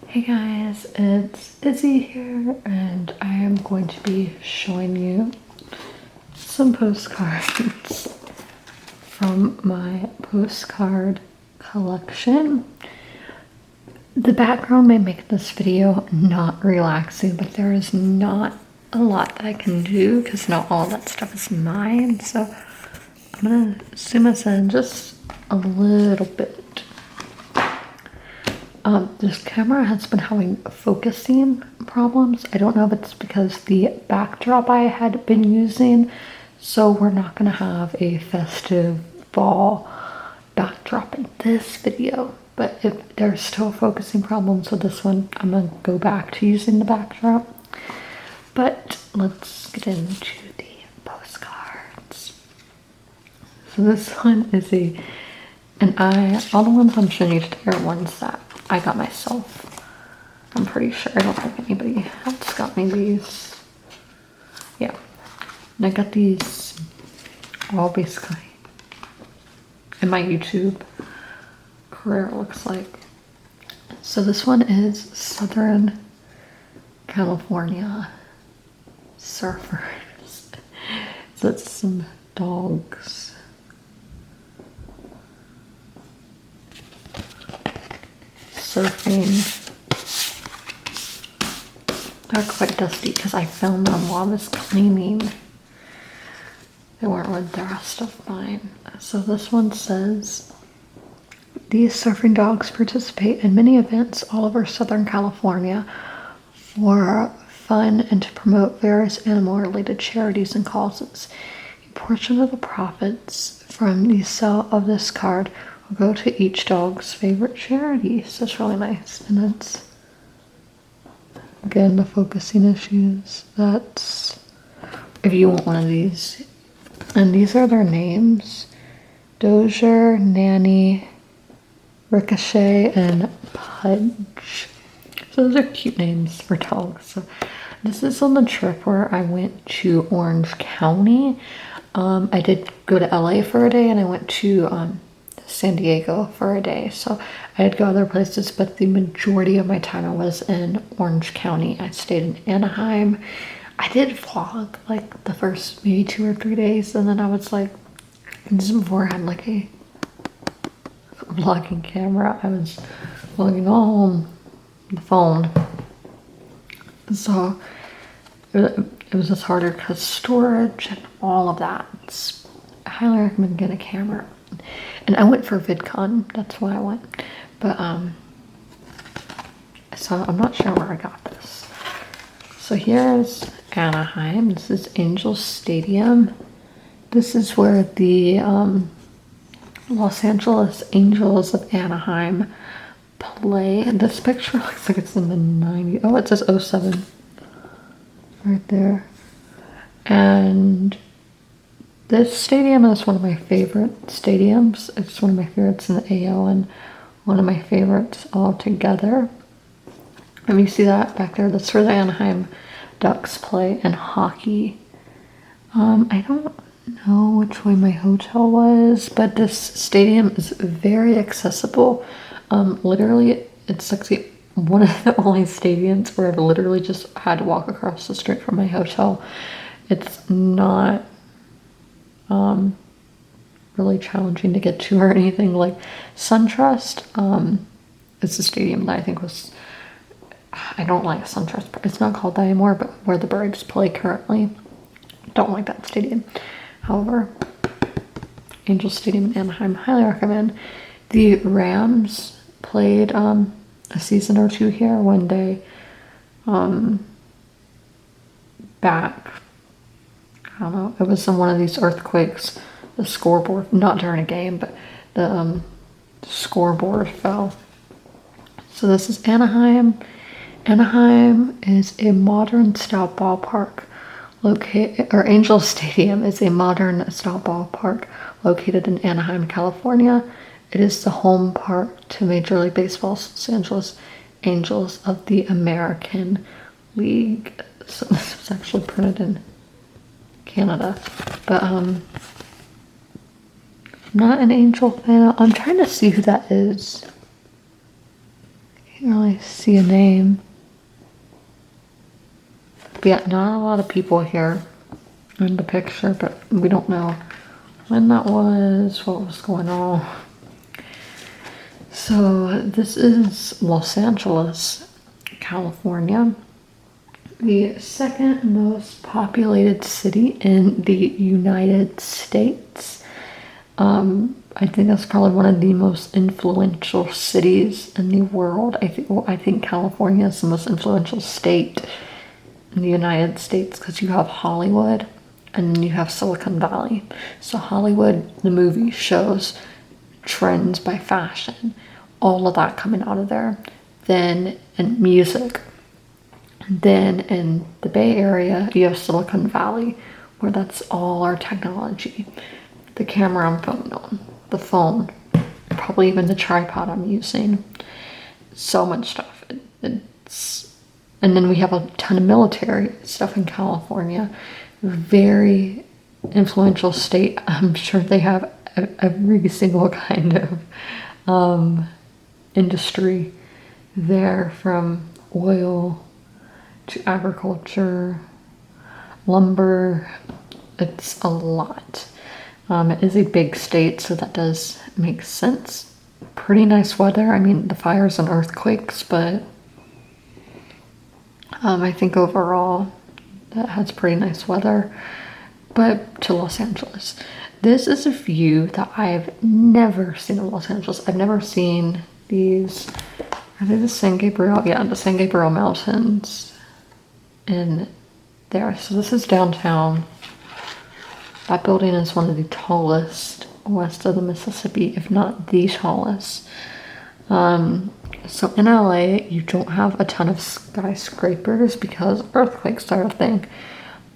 Hey guys, it's Izzy here, and I am going to be showing you some postcards from my postcard collection. The background may make this video not relaxing, but there is not a lot that I can do because not all that stuff is mine, so I'm gonna zoom us in just a little bit. This camera has been having focusing problems. I don't know if it's because the backdrop I had been using, so we're not gonna have a festive fall backdrop in this video. But if there's still focusing problems with this one, I'm gonna go back to using the backdrop. But let's get into the postcards. So this one is all the ones I'm showing you today are ones that I got myself. I'm pretty sure. I don't think anybody else got me these. Yeah. And I got these all basically in my YouTube career, it looks like. So this one is Southern California surfers. So it's some dogs. Surfing. They're quite dusty because I filmed them while I was cleaning. They weren't with the rest of mine. So this one says, these surfing dogs participate in many events all over Southern California for fun and to promote various animal-related charities and causes. A portion of the profits from the sale of this card will go to each dog's favorite charity. So it's really nice. And that's, again, the focusing issues. That's if you want one of these. And these are their names: Dozier, Nanny, Ricochet, and Pudge. So those are cute names for dogs. So this is on the trip where I went to Orange County. I did go to LA for a day, and I went to San Diego for a day. So I did go other places, but the majority of my time I was in Orange County. I stayed in Anaheim. I did vlog like the first maybe 2 or 3 days, and then I was like, this is before I had like a vlogging camera. I was vlogging all on the phone. So it was just harder because storage and all of that. I highly recommend getting a camera. And I went for VidCon, that's why I went. But so I'm not sure where I got this. So here's Anaheim. This is Angel Stadium. This is where the Los Angeles Angels of Anaheim play. And this picture looks like it's in the 90s. Oh, it says 07 right there. And this stadium is one of my favorite stadiums. It's one of my favorites in the AL and one of my favorites altogether. And you see that back there? That's where the Anaheim Ducks play in hockey. I don't know which way my hotel was, but this stadium is very accessible. Literally, it's like one of the only stadiums where I've literally just had to walk across the street from my hotel. It's not really challenging to get to or anything. Like SunTrust, it's a stadium that I think was, I don't like SunTrust. It's not called that anymore, but where the Braves play currently. Don't like that stadium. However, Angel Stadium in Anaheim, highly recommend. The Rams played a season or two here when they back, I don't know, it was in one of these earthquakes. The scoreboard, not during a game, but the scoreboard fell. So this is Anaheim. Anaheim is a modern style ballpark Angel Stadium is a modern style ballpark located in Anaheim, California. It is the home park to Major League Baseball's Los Angeles Angels of the American League. So this was actually printed in Canada, but I'm not an Angel fan. I'm trying to see who that is. Can't really see a name. But yeah, not a lot of people here in the picture, but we don't know when that was, what was going on. So this is Los Angeles, California, the second most populated city in the United States. I think that's probably one of the most influential cities in the world. I think California is the most influential state in the United States because you have Hollywood and you have Silicon Valley. So Hollywood, the movie, shows trends by fashion, all of that coming out of there. Then in music, then in the Bay Area, you have Silicon Valley, where that's all our technology. The camera I'm filming on, the phone, probably even the tripod I'm using. So much stuff. And then we have a ton of military stuff in California. Very influential state. I'm sure they have every single kind of industry there, from oil to agriculture, lumber. It's a lot. It is a big state, so that does make sense. Pretty nice weather. I mean, the fires and earthquakes, but I think overall that has pretty nice weather. But to Los Angeles, this is a view that I've never seen of Los Angeles. I've never seen these. Are they the San Gabriel? Yeah, the San Gabriel Mountains in there. So this is downtown. That building is one of the tallest west of the Mississippi, if not the tallest. So in LA, you don't have a ton of skyscrapers because earthquakes are a thing.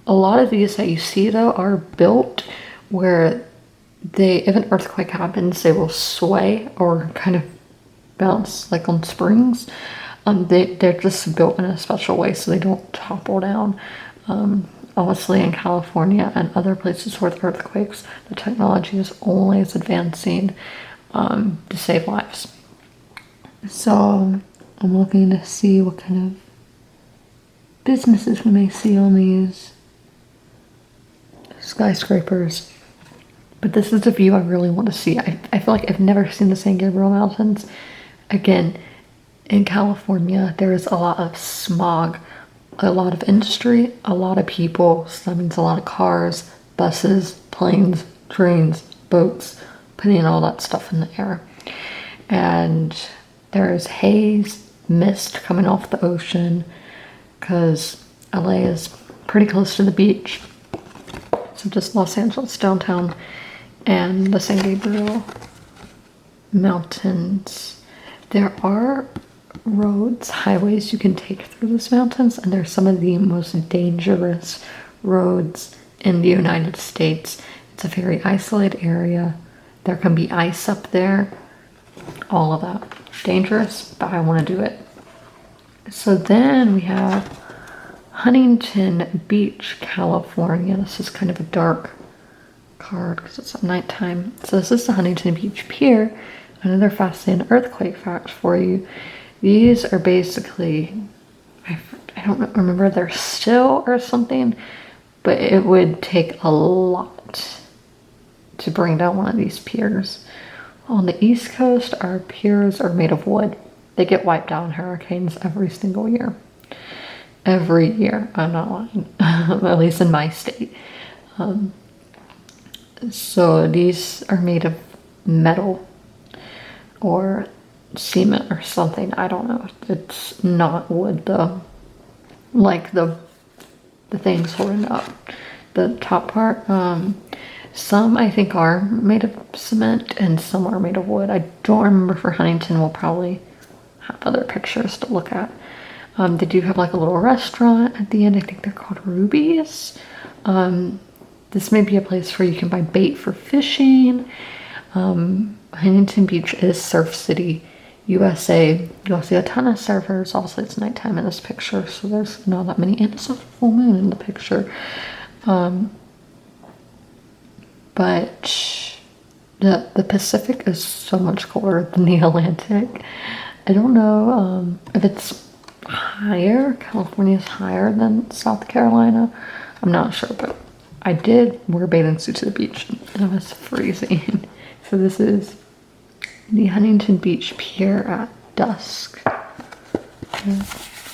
A lot of these that you see, though, are built where if an earthquake happens, they will sway or kind of bounce like on springs. They're just built in a special way so they don't topple down. Obviously in California and other places with earthquakes, the technology is always advancing to save lives. So I'm looking to see what kind of businesses we may see on these skyscrapers. But this is a view I really want to see. I feel like I've never seen the San Gabriel Mountains. Again, in California, there is a lot of smog, a lot of industry, a lot of people. So that means a lot of cars, buses, planes, trains, boats, putting all that stuff in the air. And there's haze, mist coming off the ocean because LA is pretty close to the beach. So just Los Angeles downtown and the San Gabriel Mountains. There are roads, highways you can take through these mountains, and they're some of the most dangerous roads in the United States. It's a very isolated area. There can be ice up there, all of that. Dangerous, but I want to do it. So then we have Huntington Beach, California. This is kind of a dark card because it's at nighttime. So this is the Huntington Beach Pier. Another fascinating earthquake fact for you. These are basically, I don't remember, they're still or something, but it would take a lot to bring down one of these piers. On the East Coast, our piers are made of wood. They get wiped out in hurricanes every single year. Every year, I'm not lying, at least in my state. So these are made of metal or cement or something. I don't know. It's not wood though. Like the things holding up the top part. Some I think are made of cement and some are made of wood. I don't remember for Huntington. We'll probably have other pictures to look at. They do have like a little restaurant at the end. I think they're called Ruby's. This may be a place where you can buy bait for fishing. Huntington Beach is Surf City, USA. You'll see a ton of surfers. Obviously, it's nighttime in this picture, so there's not that many. And it's a full moon in the picture. But the Pacific is so much colder than the Atlantic. I don't know if it's higher. California's higher than South Carolina. I'm not sure, but I did wear a bathing suit to the beach and it was freezing. So this is the Huntington Beach Pier at dusk. Yeah,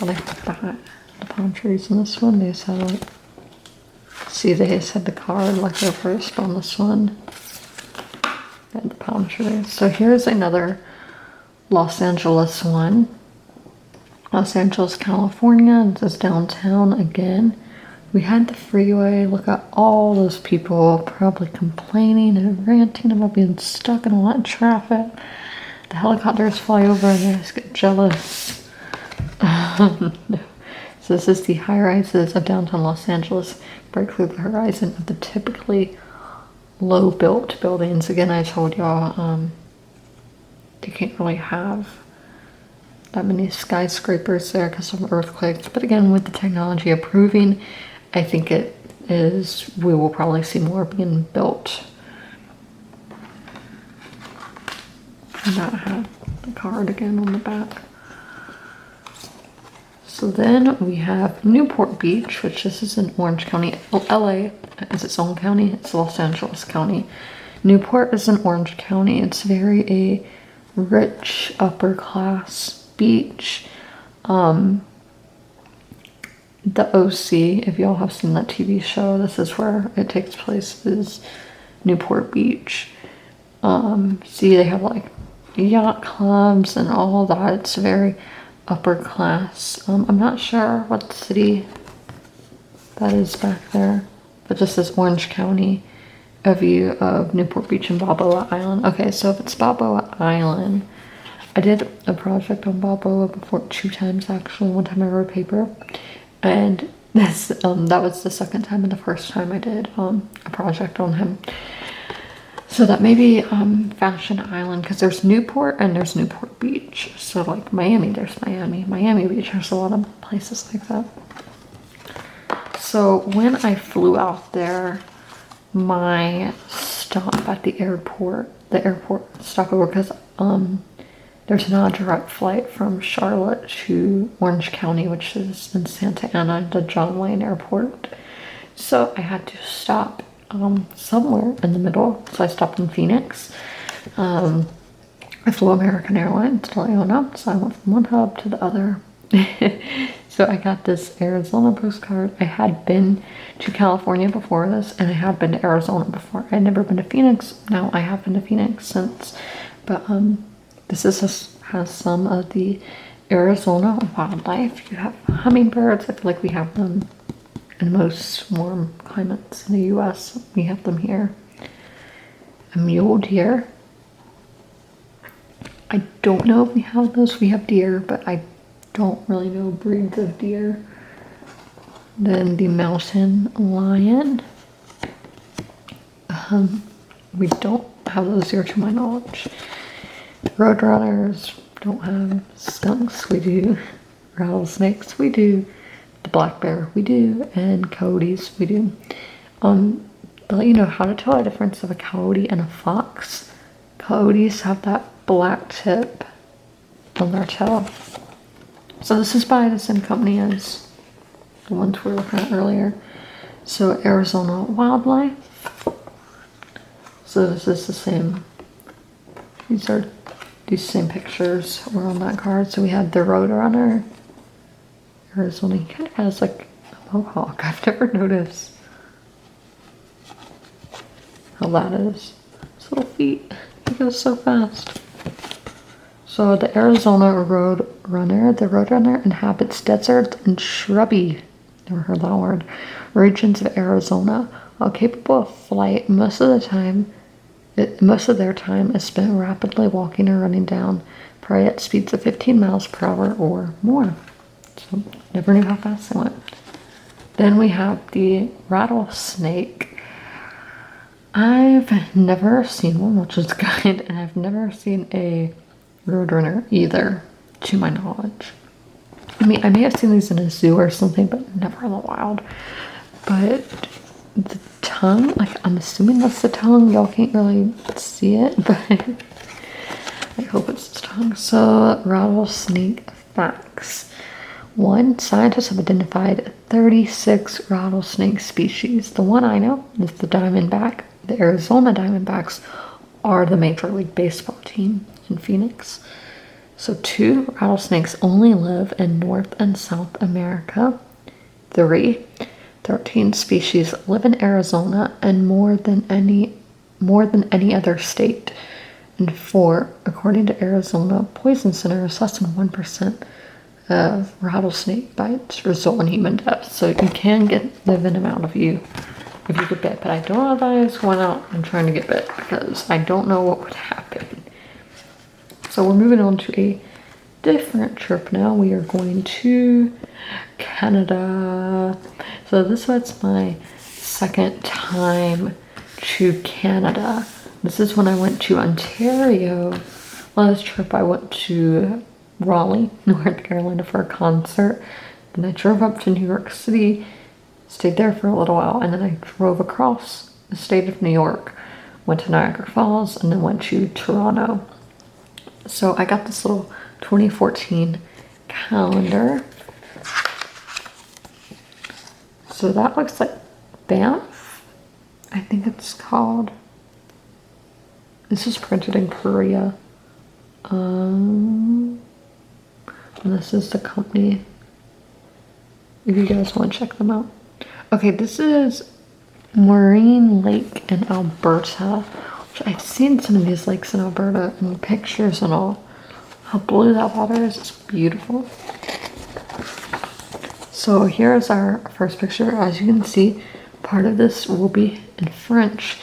I like that. The palm trees in this one, they just had like, see, they just had the card like their first on this one. And the palm trees. So here's another Los Angeles one. Los Angeles, California. This is downtown again. We had the freeway. Look at all those people probably complaining and ranting about being stuck in a lot of traffic. The helicopters fly over and they just get jealous. So this is the high rises of downtown Los Angeles. Break through the horizon of the typically low built buildings. Again, I told y'all they can't really have that many skyscrapers there because of earthquakes. But again, with the technology improving, I think it is, we will probably see more being built. And that had the card again on the back. So then we have Newport Beach, which this is in Orange County. LA is its own county. It's Los Angeles County. Newport is in Orange County. It's very a rich upper class beach. The OC, if y'all have seen that TV show, this is where it takes place, is Newport Beach. See, they have like yacht clubs and all that. It's very upper class. I'm not sure what city that is back there, but this is Orange County, a view of Newport Beach and Balboa Island. Okay, so if it's Balboa Island, I did a project on Balboa before 2 times actually. One time I wrote a paper, and this that was the second time, and the first time I did a project on him. So that may be Fashion Island, because there's Newport and there's Newport Beach. So like Miami, there's Miami Beach. There's a lot of places like that. So when I flew out there, my stop at the airport stopover, because there's not a direct flight from Charlotte to Orange County, which is in Santa Ana, the John Wayne Airport. So I had to stop somewhere in the middle. So I stopped in Phoenix. I flew American Airlines, to let you know. So I went from one hub to the other. So I got this Arizona postcard. I had been to California before this, and I had been to Arizona before. I had never been to Phoenix. Now I have been to Phoenix since. But this has some of the Arizona wildlife. You have hummingbirds. I feel like we have them in most warm climates in the US. We have them here. A mule deer. I don't know if we have those. We have deer, but I don't really know breeds of deer. Then the mountain lion. We don't have those here to my knowledge. Roadrunners don't have. Skunks we do. Rattlesnakes we do. The black bear we do, and coyotes we do. To let you know how to tell the difference of a coyote and a fox. Coyotes have that black tip on their tail. So this is by the same company as the ones we were looking at earlier. So Arizona Wildlife. So this is the same. These same pictures were on that card. So we had the Roadrunner. Arizona, he kind of has like a mohawk. I've never noticed how that is. His little feet, he goes so fast. So the Arizona Roadrunner, the Roadrunner inhabits deserts and shrubby, never heard that word, regions of Arizona. While capable of flight, most of their time is spent rapidly walking or running down prey at speeds of 15 miles per hour or more. So never knew how fast they went. Then we have the rattlesnake. I've never seen one, which is good, and I've never seen a roadrunner either, to my knowledge. I mean, I may have seen these in a zoo or something, but never in the wild. But the tongue, like I'm assuming that's the tongue. Y'all can't really see it, but I hope it's this tongue. So, rattlesnake facts. 1. Scientists have identified 36 rattlesnake species. The one I know is the diamondback. The Arizona Diamondbacks are the Major League Baseball team in Phoenix. So 2, rattlesnakes only live in North and South America. 3, 13 species live in Arizona and more than any other state. And 4, according to Arizona Poison Centers, less than 1% of rattlesnake bites result in human death. So you can get the venom out of you if you get bit, but I don't advise going out and trying to get bit because I don't know what would happen. So we're moving on to a different trip now. We are going to Canada. So this was my second time to Canada. This is when I went to Ontario. Last trip I went to Raleigh, North Carolina for a concert. Then I drove up to New York City, stayed there for a little while, and then I drove across the state of New York, went to Niagara Falls, and then went to Toronto. So I got this little 2014 calendar. So that looks like Banff, I think it's called. This is printed in Korea. And this is the company, if you guys want to check them out. Okay, this is Marine Lake in Alberta, which I've seen some of these lakes in Alberta in pictures and all. How blue that water is, it's beautiful. So here's our first picture. As you can see, part of this will be in French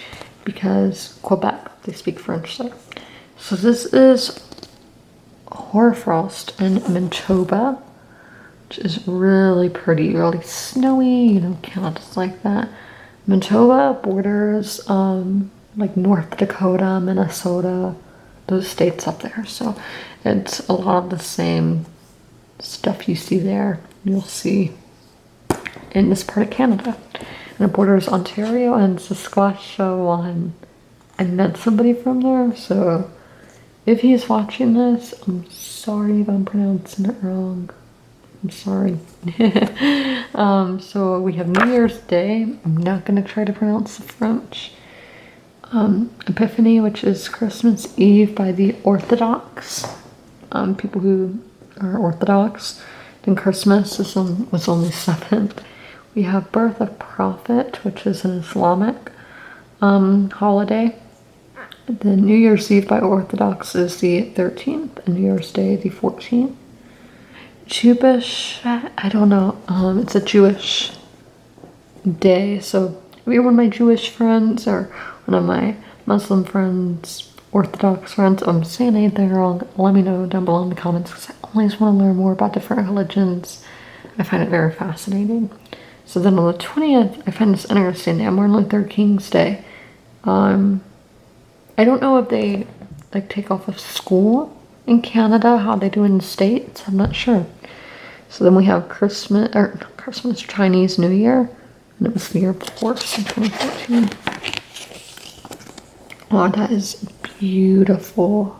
because Quebec, they speak French there. So this is hoarfrost in Manitoba, which is really pretty, really snowy, you know, Canada's like that. Manitoba borders like North Dakota, Minnesota, those states up there. So it's a lot of the same stuff you see there, you'll see in this part of Canada. And it borders Ontario and Saskatchewan. I met somebody from there, so if he's watching this, I'm sorry if I'm pronouncing it wrong. I'm sorry. So we have New Year's Day. I'm not going to try to pronounce the French. Epiphany, which is Christmas Eve by the Orthodox. People who are Orthodox. Then Christmas was only 7th. We have Birth of Prophet, which is an Islamic holiday. The New Year's Eve by Orthodox is the 13th, and New Year's Day the 14th. Jewish, I don't know, it's a Jewish day, so if you're one of my Jewish friends or one of my Muslim friends, Orthodox friends, if I'm saying anything wrong, let me know down below in the comments because I always want to learn more about different religions. I find it very fascinating. So then on the 20th, I find this interesting, Martin Luther King's Day. I don't know if they like take off of school in Canada, how they do in the States, I'm not sure. So then we have Christmas, Chinese New Year, and it was the year before, so 2014. Oh, that is beautiful.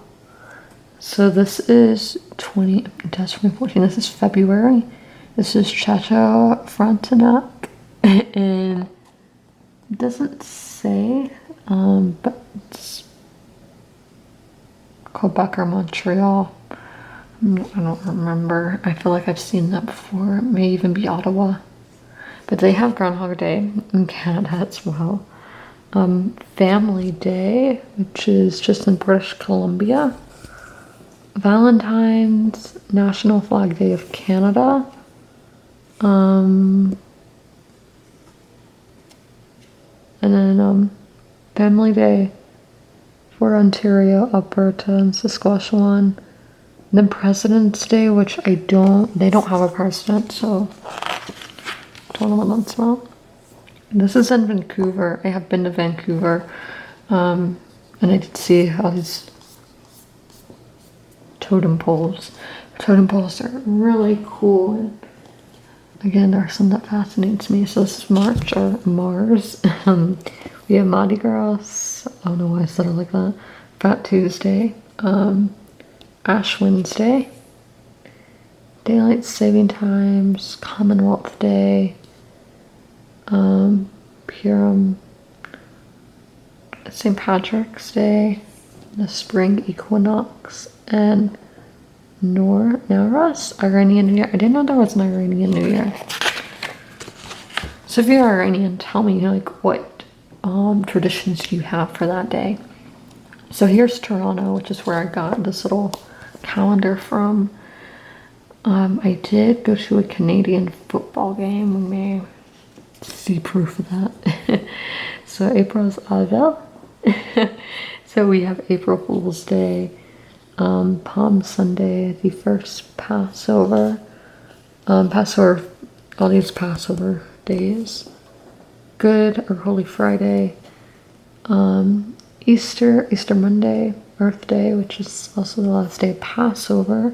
So this is 2014, this is February. This is Chateau Frontenac, and it doesn't say, but it's Quebec or Montreal. I don't remember. I feel like I've seen that before. It may even be Ottawa. But they have Groundhog Day in Canada as well. Family Day, which is just in British Columbia. Valentine's, National Flag Day of Canada. And then Family Day for Ontario, Alberta, and Saskatchewan. And then President's Day, which they don't have a president, so don't know what that's about. This is in Vancouver. I have been to Vancouver, and I did see all these totem poles. Totem poles are really cool. And again, there are some that fascinates me. So this is March or Mars. We have Mardi Gras. I don't know why I said it like that. Fat Tuesday. Ash Wednesday, Daylight Saving Times, Commonwealth Day, Pier, St. Patrick's Day, the Spring Equinox, and Nowruz, Iranian New Year. I didn't know there was an Iranian New Year. So if you're Iranian, tell me like what traditions do you have for that day? So here's Toronto, which is where I got this little calendar from. I did go to a Canadian football game. We may see proof of that. So April's Avel. So we have April Fool's Day, Palm Sunday, the first Passover, Passover, all these Passover days, Good or Holy Friday, Easter Monday, Earth Day, which is also the last day of Passover,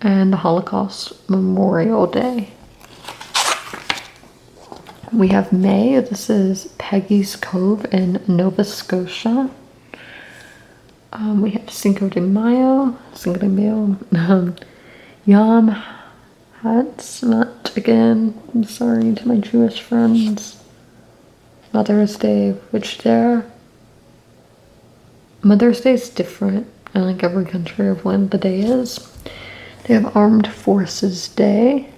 and the Holocaust Memorial Day. We have May. This is Peggy's Cove in Nova Scotia. We have Cinco de Mayo, Yom Hatzmat again. I'm sorry to my Jewish friends. Mother's Day, which Mother's Day is different in like every country of when the day is. They have Armed Forces Day.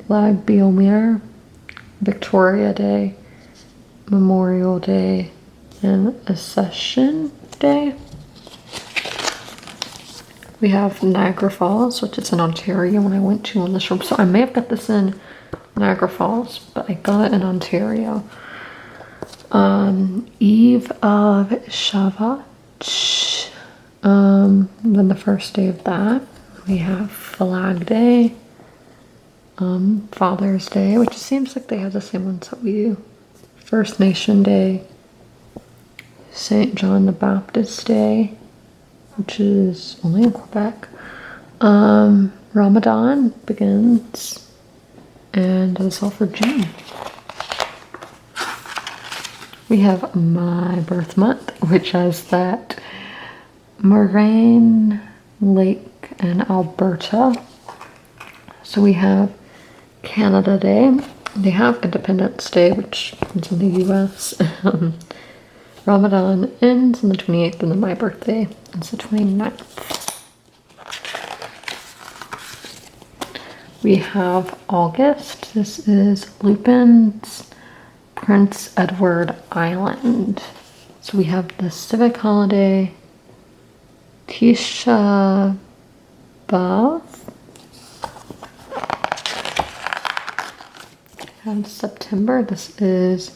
Lag Biomir, Victoria Day, Memorial Day, and Accession Day. We have Niagara Falls, which is in Ontario when I went to on this trip. So I may have got this in Niagara Falls, but I got it in Ontario. Eve of Shavuot. Then the first day of that, we have Flag Day. Father's Day, which seems like they have the same ones that we do. First Nation Day, St. John the Baptist Day, which is only in Quebec. Ramadan begins, and that's all for June. We have my birth month, which has that Moraine Lake in Alberta. So we have Canada Day. They have Independence Day, which is in the US. Ramadan ends on the 28th, and then my birthday is the 29th. We have August. This is Lupin's Prince Edward Island. So we have the civic holiday, Tisha B'Av. And September, this is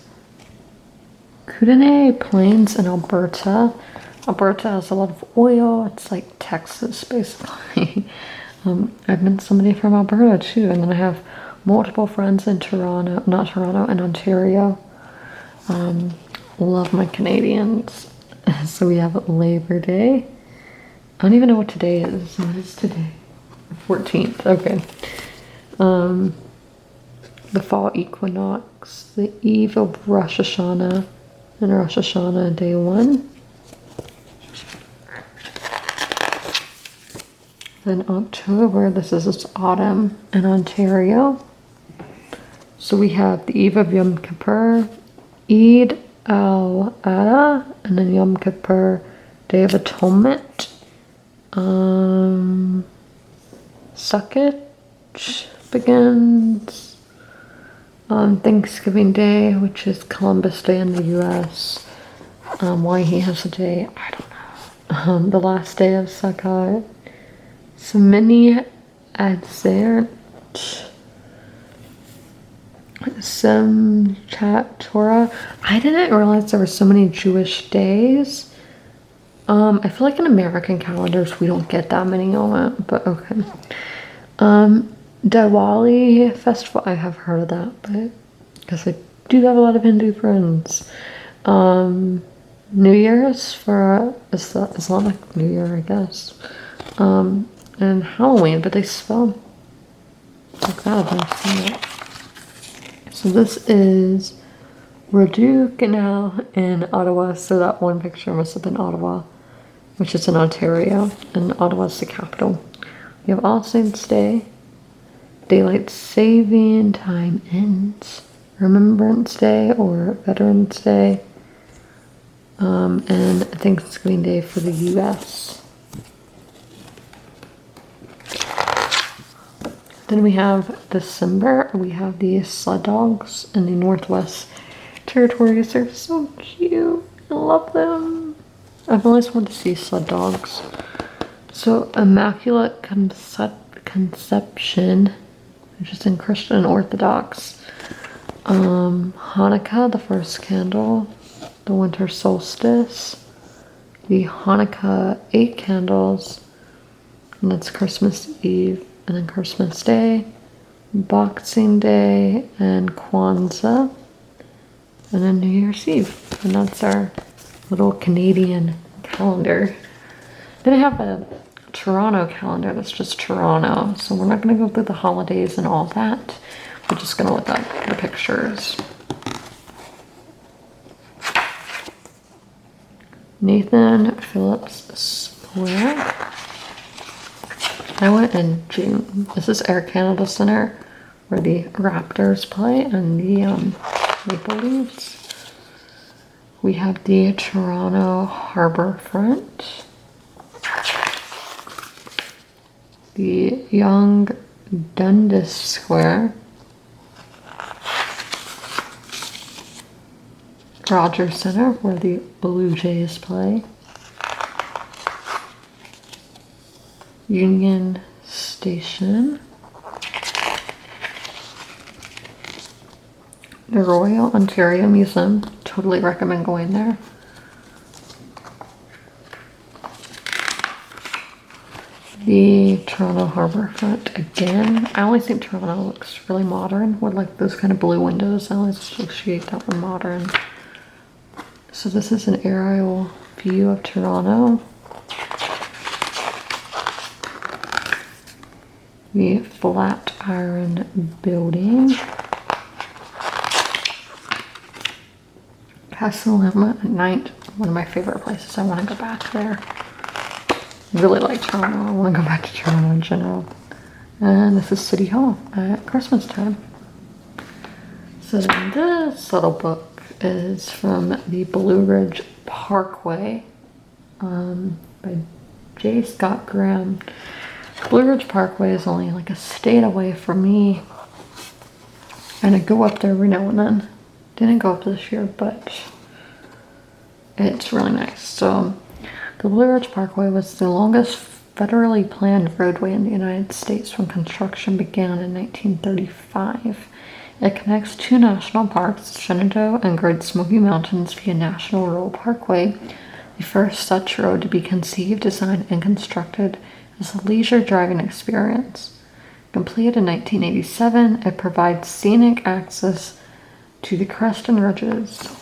Kootenay Plains in Alberta. Alberta has a lot of oil. It's like Texas, basically. I've met somebody from Alberta too, and then I have multiple friends in in Ontario. Love my Canadians. So we have Labor Day. I don't even know what today is. What is today? 14th. Okay. The fall equinox, the eve of Rosh Hashanah, and Rosh Hashanah day 1. Then October, this is autumn in Ontario. So we have the eve of Yom Kippur, Eid al-Adha, and then Yom Kippur, Day of Atonement. Sukkot begins. Thanksgiving Day, which is Columbus Day in the US. Why he has a day, I don't know. The last day of Sukkot. Samini Adzert. Simchat Torah. I didn't realize there were so many Jewish days. I feel like in American calendars we don't get that many on it, but okay. Diwali festival, I have heard of that, but because I do have a lot of Hindu friends. New Year's for Islamic New Year, I guess. And Halloween, but they spell like that. I've never seen it. So this is Rideau Canal in Ottawa. So that one picture must have been Ottawa, which is in Ontario, and Ottawa's the capital. We have All Saints Day, Daylight Saving Time ends, Remembrance Day or Veterans Day, and Thanksgiving Day for the US. Then we have December, we have the sled dogs in the Northwest Territories. They're so cute. I love them. I've always wanted to see sled dogs. So Immaculate Conception, which is in Christian Orthodox. Hanukkah, the first candle. The winter solstice. The Hanukkah 8 candles. And that's Christmas Eve. And then Christmas Day. Boxing Day. And Kwanzaa. And then New Year's Eve. And that's our little Canadian calendar. Then I have a Toronto calendar that's just Toronto. So we're not going to go through the holidays and all that. We're just going to look at the pictures. Nathan Phillips Square. I went in June. This is Air Canada Centre where the Raptors play and the Maple Leafs. We have the Toronto Harbourfront. The Young Dundas Square. Rogers Centre where the Blue Jays play. Union Station. The Royal Ontario Museum. Totally recommend going there. The Toronto Harbourfront again. I always think Toronto looks really modern with like those kind of blue windows. I always associate that with modern. So this is an aerial view of Toronto. The Flatiron Building. Pasalima at night. One of my favorite places. I want to go back there. Really like Toronto. I want to go back to Toronto in general. And this is City Hall at Christmas time. So then this little book is from the Blue Ridge Parkway by J. Scott Graham. Blue Ridge Parkway is only like a state away from me. And I go up there every now and then. Didn't go up this year, but it's really nice. So the Blue Ridge Parkway was the longest federally planned roadway in the United States when construction began in 1935. It connects two national parks, Shenandoah and Great Smoky Mountains, via National Rural Parkway, the first such road to be conceived, designed, and constructed as a leisure driving experience. Completed in 1987, it provides scenic access to the crest and ridges